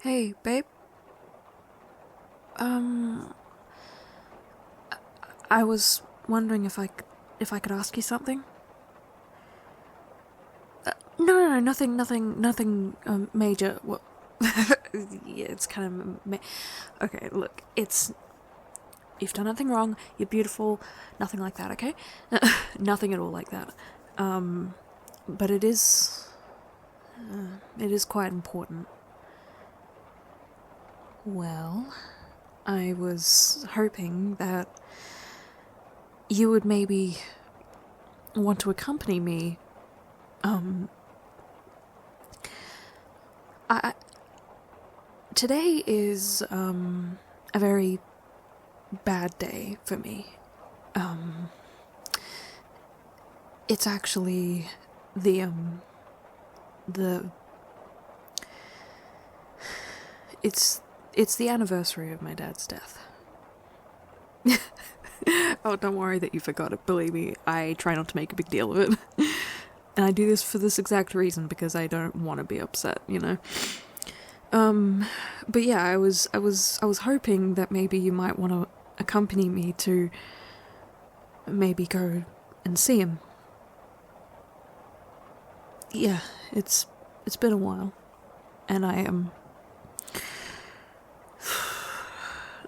Hey, babe. I was wondering if I could ask you something. No, nothing major. Well, yeah, it's kind of okay. Look, you've done nothing wrong. You're beautiful. Nothing like that. Okay, nothing at all like that. But it is quite important. Well, I was hoping that you would maybe want to accompany me. I Today is a very bad day for me. It's actually the it's the anniversary of my dad's death. Oh, don't worry that you forgot it. Believe me, I try not to make a big deal of it. And I do this for this exact reason, because I don't want to be upset, you know. But yeah, I was hoping that maybe you might want to accompany me to maybe go and see him. Yeah, it's been a while, and I am.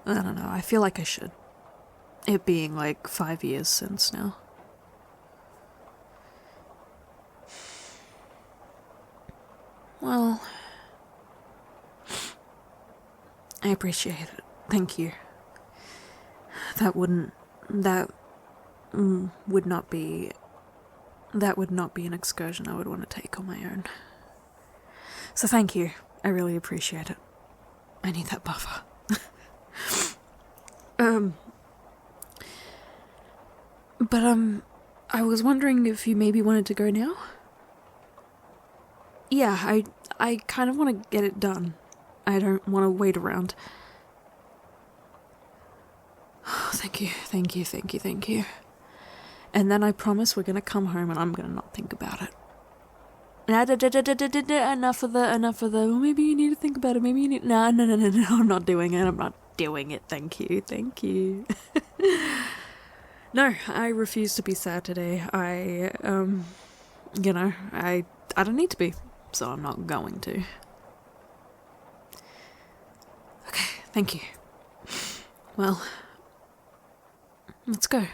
I don't know. I feel like I should. It being like 5 years since now. Well, I appreciate it. Thank you. That would not be an excursion I would want to take on my own. So thank you. I really appreciate it. I need that buffer. But I was wondering if you maybe wanted to go now? Yeah, I kind of want to get it done. I don't want to wait around. Thank you. And then I promise we're gonna come home and I'm gonna not think about it. Enough of the, well, maybe you need to think about it, maybe you need... No, I'm not doing it, thank you. No, I refuse to be sad today. I don't need to be, so I'm not going to. Okay, thank you. Well, let's go.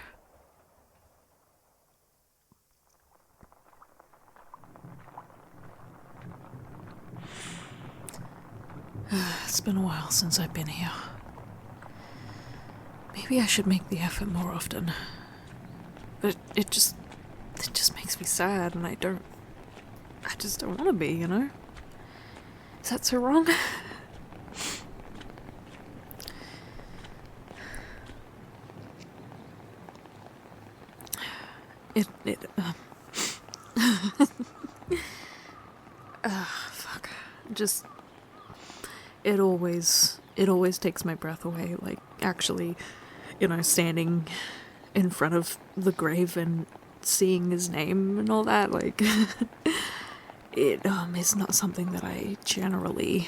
It's been a while since I've been here. Maybe I should make the effort more often. But it just makes me sad, and I just don't want to be, you know? Is that so wrong? Fuck. Just, it always takes my breath away, like, actually, you know, standing in front of the grave and seeing his name and all that, like, it, is not something that I generally,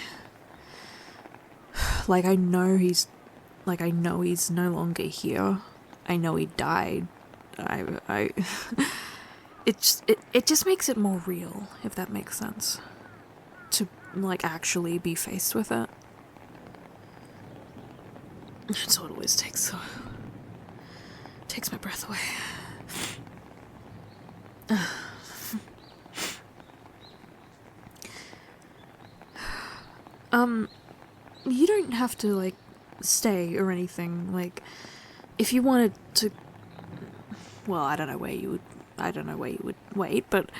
like, I know he's no longer here. I know he died. It just makes it more real, if that makes sense. To, like, actually be faced with it. So it always takes my breath away. You don't have to, like, stay or anything. Like, if you wanted to, well, I don't know where you would wait, but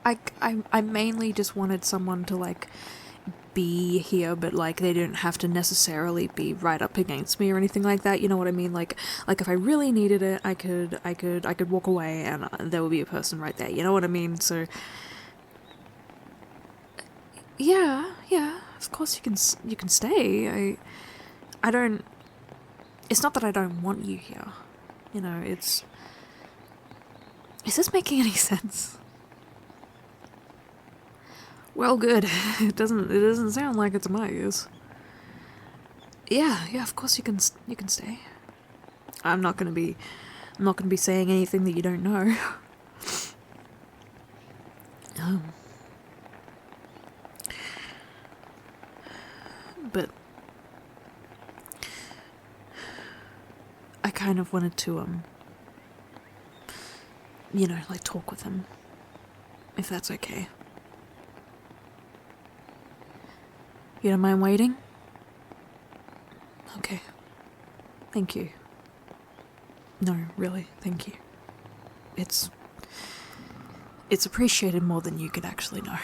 I mainly just wanted someone to, like, be here, but, like, they didn't have to necessarily be right up against me or anything like that, you know what I mean? Like if I really needed it, I could walk away and there would be a person right there, you know what I mean? So yeah, of course you can stay. I don't, it's not that I don't want you here, you know, is this making any sense? Well, good. It doesn't sound like it's my use. Yeah, of course you can stay. I'm not gonna be saying anything that you don't know. But I kind of wanted to, like talk with him, if that's okay. You don't mind waiting? Okay. Thank you. No, really, thank you. It's appreciated more than you could actually know.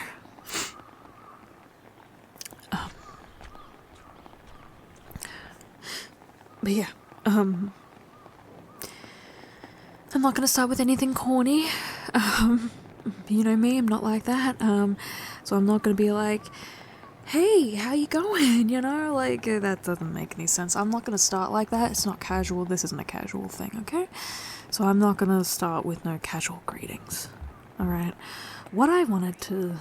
But yeah, I'm not gonna start with anything corny. You know me, I'm not like that. So I'm not gonna be like, hey, how you going? That doesn't make any sense. I'm not gonna start like that. It's not casual. This isn't a casual thing, okay? So I'm not gonna start with no casual greetings. Alright? What I wanted to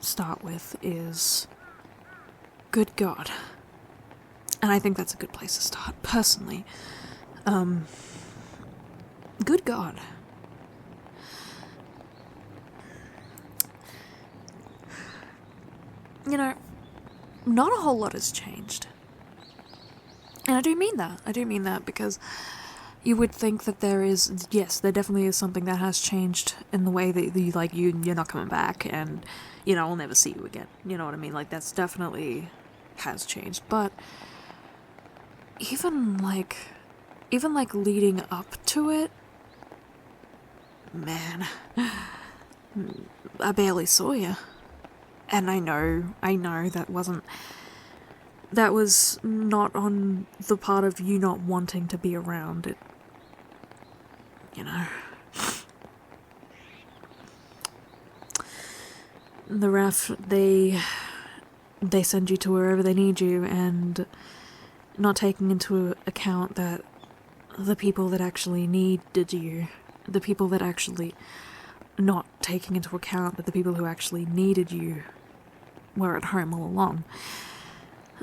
start with is, good God. And I think that's a good place to start, personally. Good God. Not a whole lot has changed. And I do mean that. I do mean that because you would think that there definitely is something that has changed in the way that you're not coming back and, I'll never see you again. You know what I mean? That's definitely has changed. But even leading up to it, man, I barely saw you. And I know that was not on the part of you not wanting to be around it. The RAF, they send you to wherever they need you, and not taking into account that the people that actually needed you, not taking into account that the people who actually needed you were at home all along.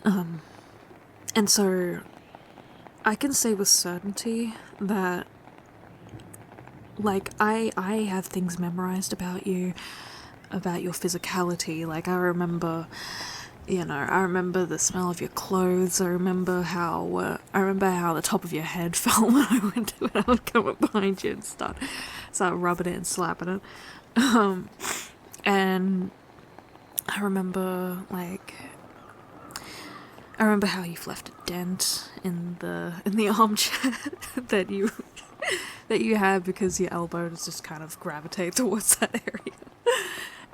And so I can say with certainty that, I have things memorized about you, about your physicality. I remember the smell of your clothes. I remember how the top of your head felt when I would come up behind you and start rubbing it and slapping it. And I remember how you've left a dent in the armchair that you had because your elbows just kind of gravitate towards that area.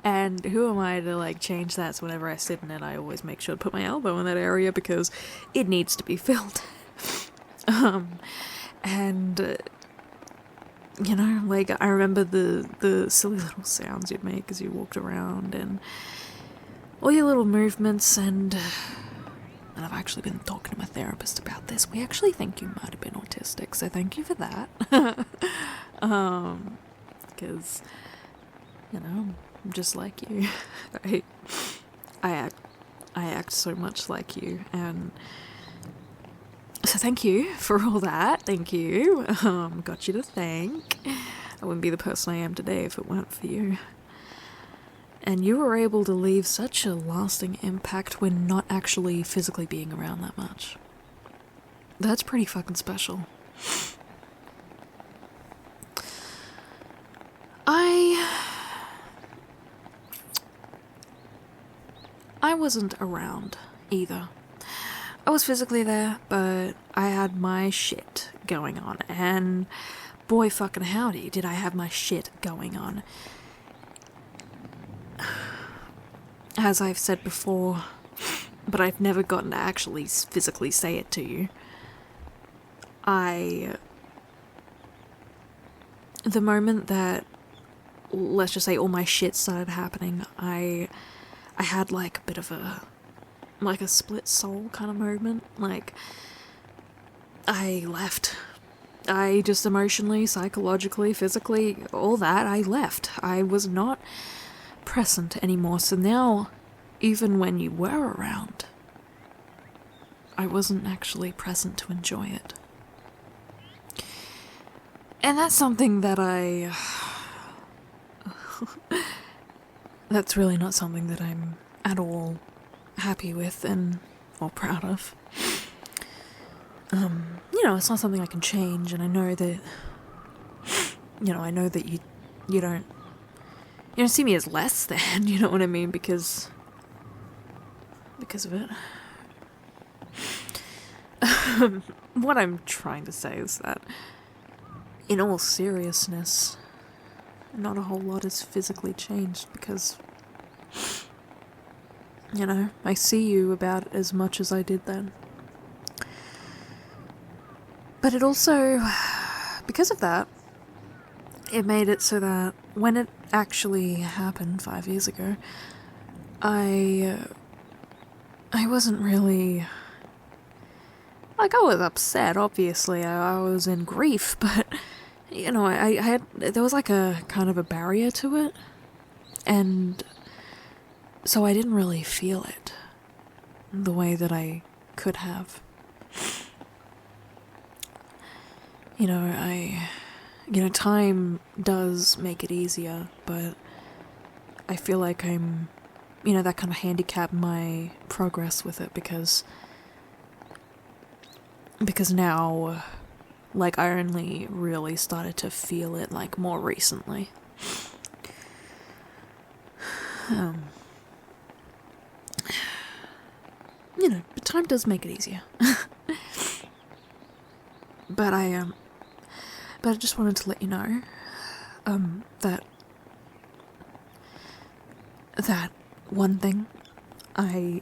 And who am I to change that? So whenever I sit in it, I always make sure to put my elbow in that area because it needs to be filled. I remember the silly little sounds you'd make as you walked around and all your little movements, and I've actually been talking to my therapist about this. We actually think you might have been autistic, so thank you for that. Because, I'm just like you. I act so much like you, and so thank you for all that. Thank you. Got you to thank. I wouldn't be the person I am today if it weren't for you. And you were able to leave such a lasting impact when not actually physically being around that much. That's pretty fucking special. I wasn't around either. I was physically there, but I had my shit going on, and boy fucking howdy did I have my shit going on. As I've said before, but I've never gotten to actually physically say it to you, the moment that, let's just say, all my shit started happening, I had a bit of a split soul kind of moment. I left. I just emotionally, psychologically, physically, all that, I left. I was not present anymore. So now even when you were around, I wasn't actually present to enjoy it. And that's something that that's really not something that I'm at all happy with or proud of. It's not something I can change, and I know that, you don't see me as less than, you know what I mean, because of it. What I'm trying to say is that, in all seriousness, not a whole lot has physically changed because, I see you about as much as I did then. But it also, because of that, it made it so that when it actually happened 5 years ago, I wasn't really... I was upset, obviously. I was in grief, but, there was like a kind of a barrier to it. And so I didn't really feel it the way that I could have. Time does make it easier, but I feel like I'm, that kind of handicap my progress with it because now, I only really started to feel it, more recently. But time does make it easier. But I just wanted to let you know, that one thing, I'm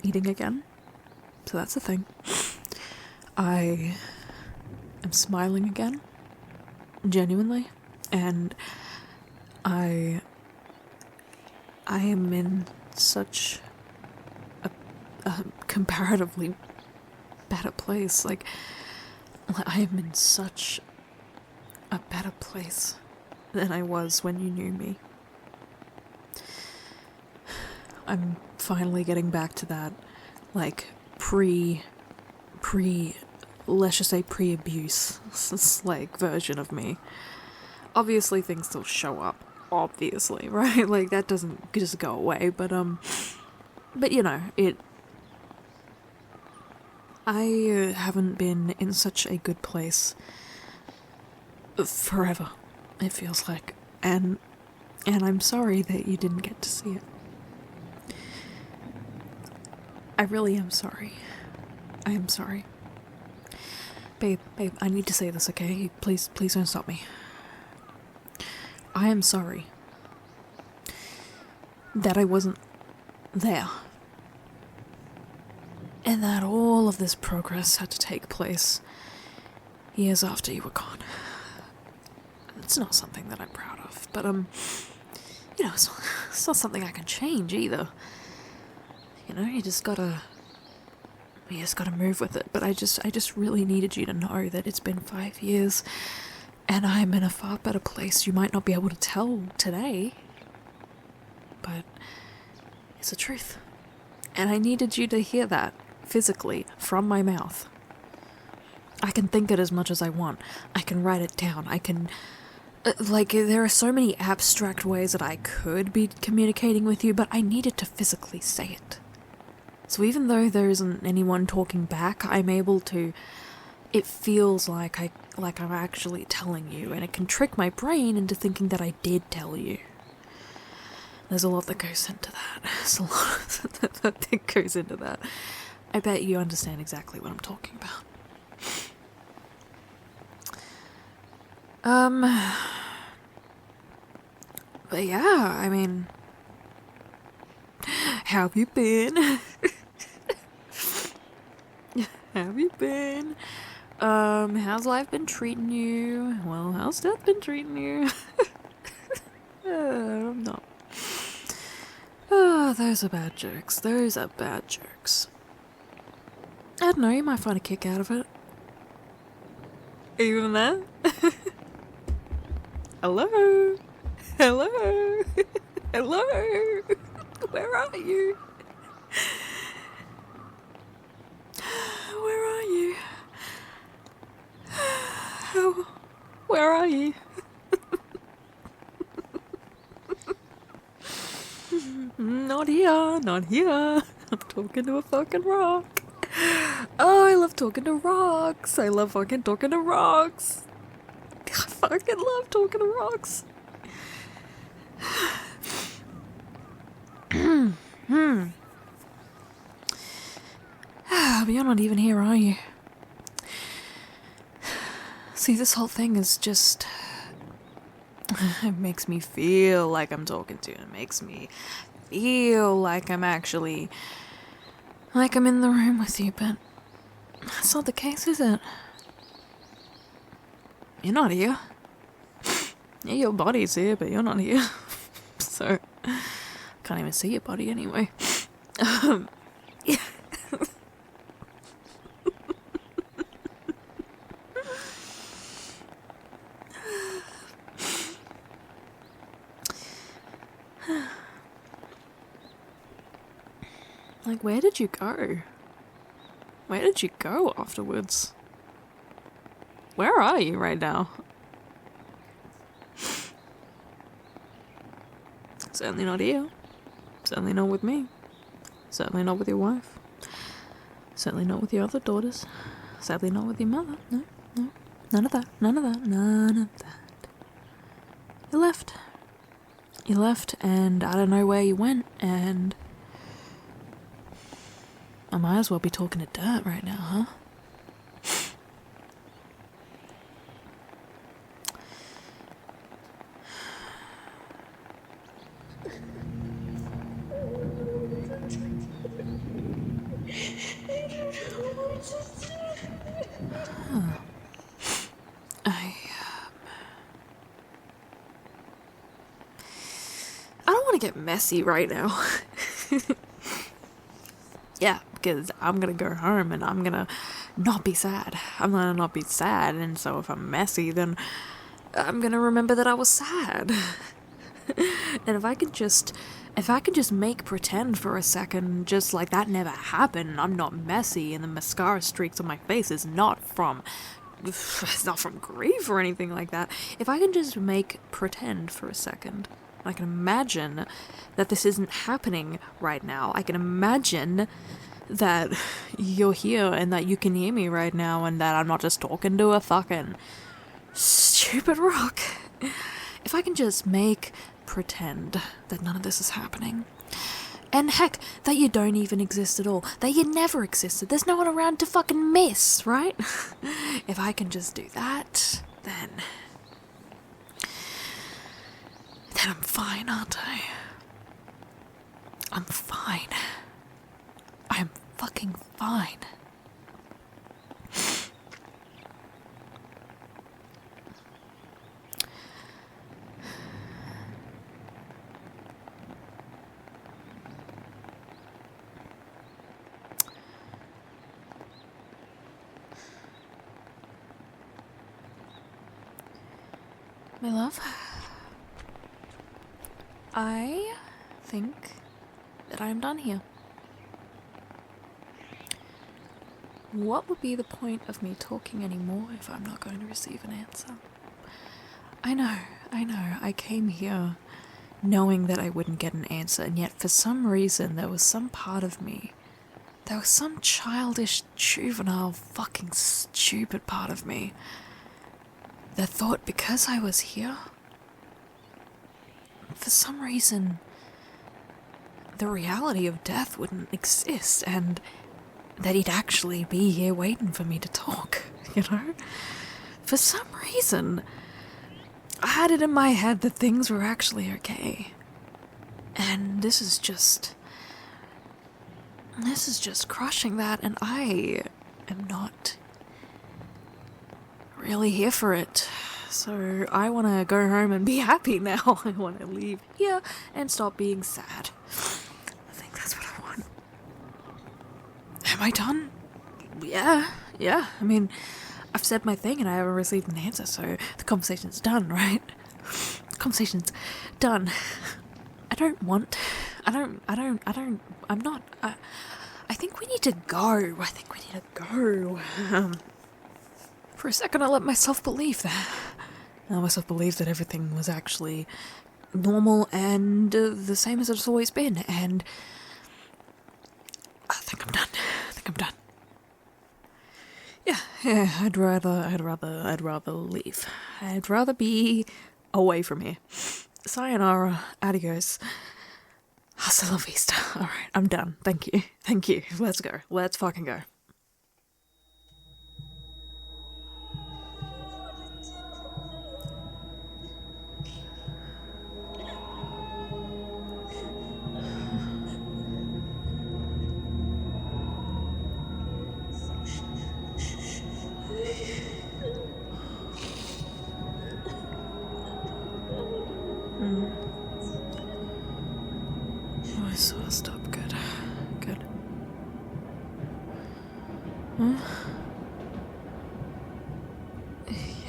eating again, so that's the thing. I am smiling again, genuinely, and I am in such a comparatively better place, I am in such a better place than I was when you knew me. I'm finally getting back to that, let's just say pre-abuse, version of me. Obviously things still show up, obviously, right? That doesn't just go away, but I haven't been in such a good place forever, it feels like, and I'm sorry that you didn't get to see it. I really am sorry. I am sorry. Babe, I need to say this, okay? Please don't stop me. I am sorry that I wasn't there. And that all of this progress had to take place years after you were gone. It's not something that I'm proud of, but, it's not something I can change either. You just gotta move with it. But I just really needed you to know that it's been 5 years, and I'm in a far better place. You might not be able to tell today, but it's the truth. And I needed you to hear that, physically, from my mouth. I can think it as much as I want. I can write it down. I can... there are so many abstract ways that I could be communicating with you, but I needed to physically say it. So even though there isn't anyone talking back, I'm able to... It feels like I'm actually telling you, and it can trick my brain into thinking that I did tell you. There's a lot that goes into that. There's a lot that goes into that. I bet you understand exactly what I'm talking about. But yeah, I mean... How have you been? How have you been? How's life been treating you? Well, how's death been treating you? I'm not. Oh, those are bad jokes. Those are bad jokes. I don't know, you might find a kick out of it. Even that? Hello? Hello? Hello? Where are you? Where are you? Oh, where are you? Not here, not here. I'm talking to a fucking rock. Oh, I love talking to rocks. I love fucking talking to rocks. I fucking love talking to rocks. But you're not even here, are you? See, this whole thing is just... It makes me feel like I'm talking to you. It makes me feel like I'm actually... like I'm in the room with you, but... that's not the case, is it? You're not here. Yeah, your body's here, but you're not here. So... can't even see your body anyway. Yeah. Like, where did you go? Where did you go afterwards? Where are you right now? Certainly not here. Certainly not with me. Certainly not with your wife. Certainly not with your other daughters. Sadly not with your mother. No, no. None of that. None of that. None of that. You left. You left, and I don't know where you went, and... I might as well be talking to dirt right now, huh? I don't want to get messy right now. Yeah, because I'm gonna go home and I'm gonna not be sad. I'm gonna not be sad, and so if I'm messy, then I'm gonna remember that I was sad. And if I could just make pretend for a second, just like that never happened, I'm not messy, and the mascara streaks on my face is not from... it's not from grief or anything like that. If I can just make pretend for a second, I can imagine that this isn't happening right now. I can imagine that you're here and that you can hear me right now and that I'm not just talking to a fucking stupid rock. If I can just make pretend that none of this is happening. And heck, that you don't even exist at all. That you never existed. There's no one around to fucking miss, right? If I can just do that, then I'm fine, aren't I? I'm fine. I'm fucking fine. My love, I think that I'm done here. What would be the point of me talking anymore if I'm not going to receive an answer? I know, I came here knowing that I wouldn't get an answer, and yet for some reason there was some part of me, there was some childish, juvenile, fucking stupid part of me that thought because I was here, for some reason, the reality of death wouldn't exist, and that he'd actually be here waiting for me to talk, you know? For some reason, I had it in my head that things were actually okay. And this is just crushing that, and I am not really here for it. So I want to go home and be happy now. I want to leave here and stop being sad. I think that's what I want. Am I done? Yeah. I mean, I've said my thing and I haven't received an answer, so the conversation's done, right? The conversation's done. I don't want I'm not, I think we need to go. I think we need to go. For a second, I let myself believe that. I let myself believe that everything was actually normal and the same as it's always been, and I think I'm done. I think I'm done. Yeah, I'd rather leave. I'd rather be away from here. Sayonara, adios. Hasta la vista. Alright, I'm done. Thank you. Thank you. Let's go. Let's fucking go. Oh, I saw a stop. Good. Good. Huh?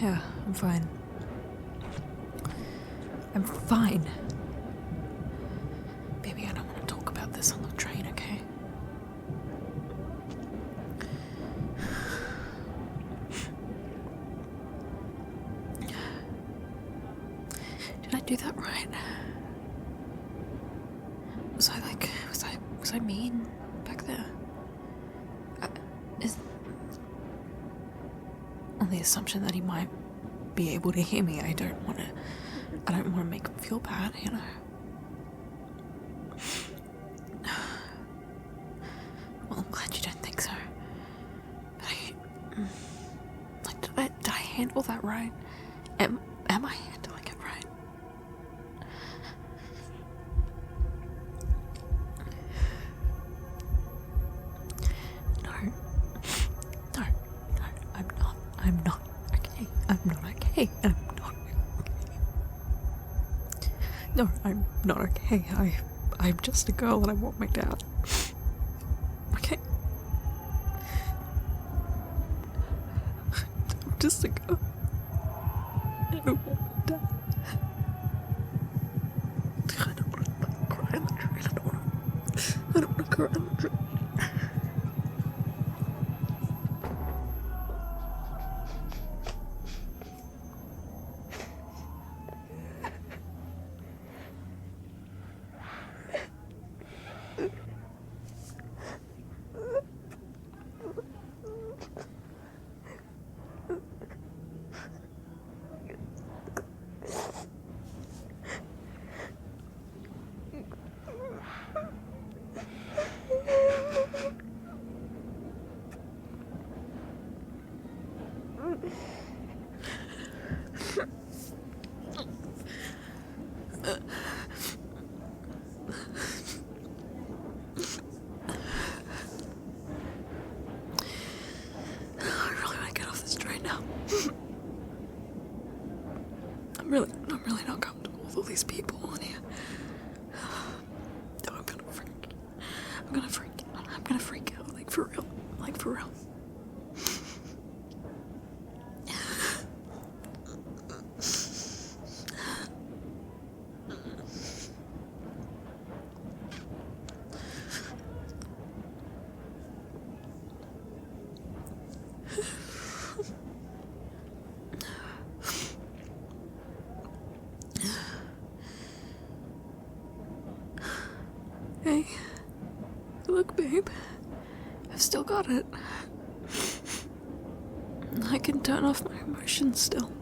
Yeah, I'm fine. I'm fine. Baby, I don't want to talk about this on the train, okay? Did I do that right? Was I mean back there? On the assumption that he might be able to hear me, I don't want to make him feel bad, you know? Well, I'm glad you don't think so. But did I handle that right? Am I handling it right? No, I'm not okay. I'm not okay. No, I'm not okay. I'm just a girl and I want my dad. Okay? I'm just a girl. I don't want my dad. I don't want to cry on the train. I don't want to cry on the train. I'm really not comfortable with all these people in here. I'm gonna freak out, like for real. Hey, look, babe. I've still got it. I can turn off my emotions still.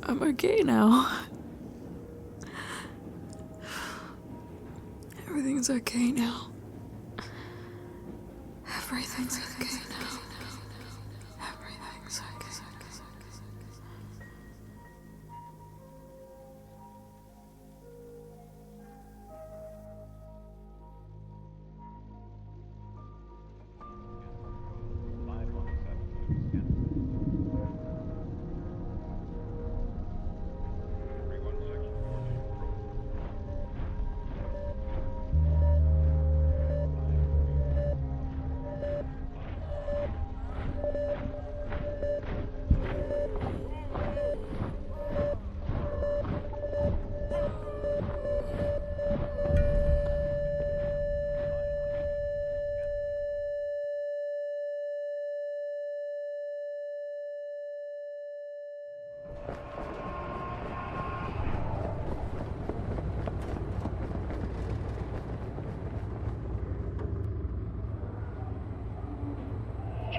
I'm okay now. Everything's okay now. Everything's okay now. Everything's okay.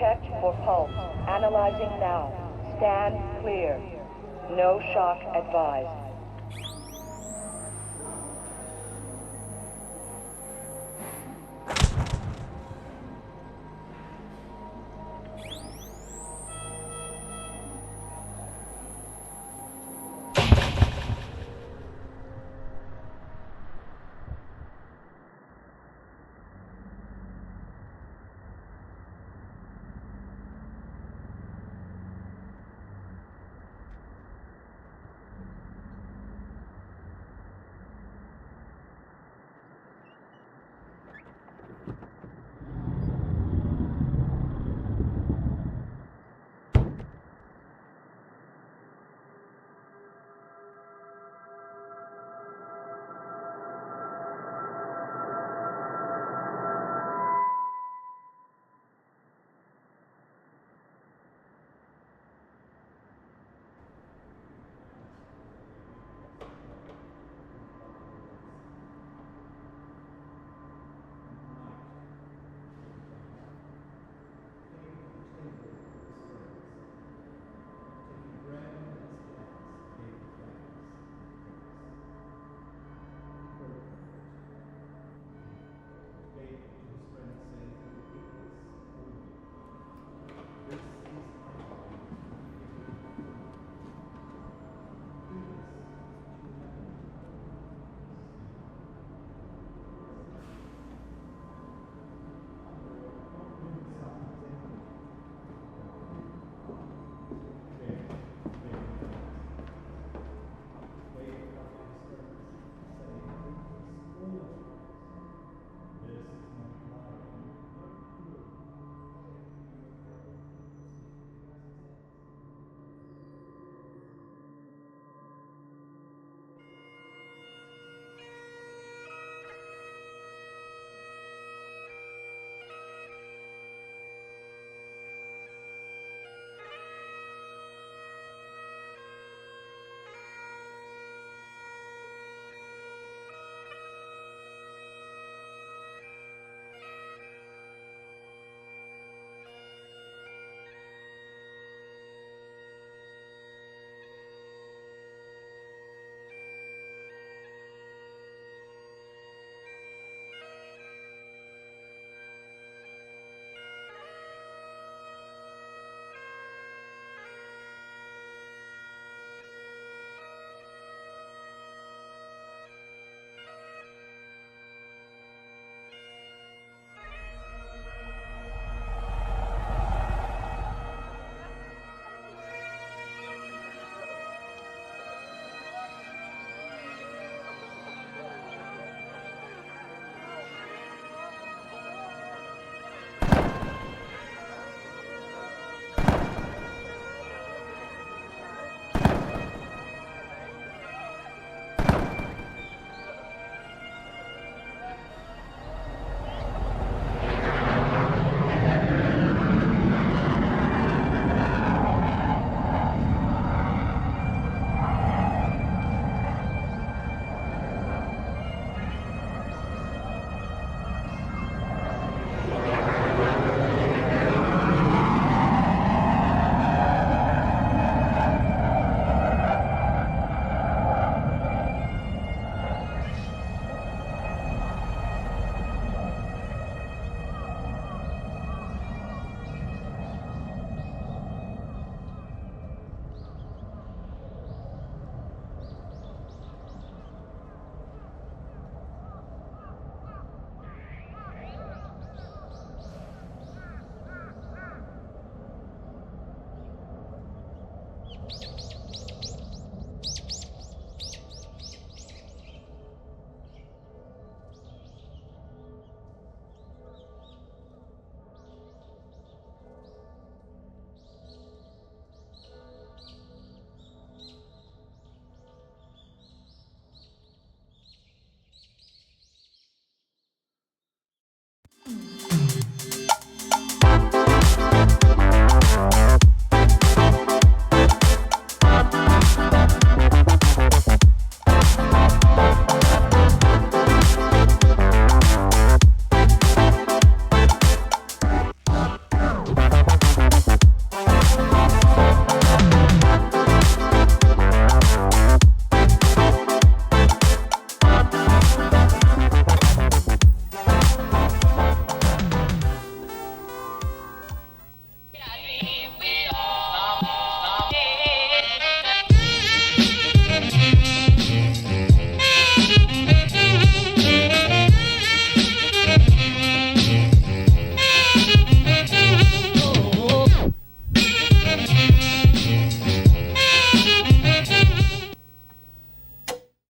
checked for pulse. Analyzing now. Stand clear. No shock advised.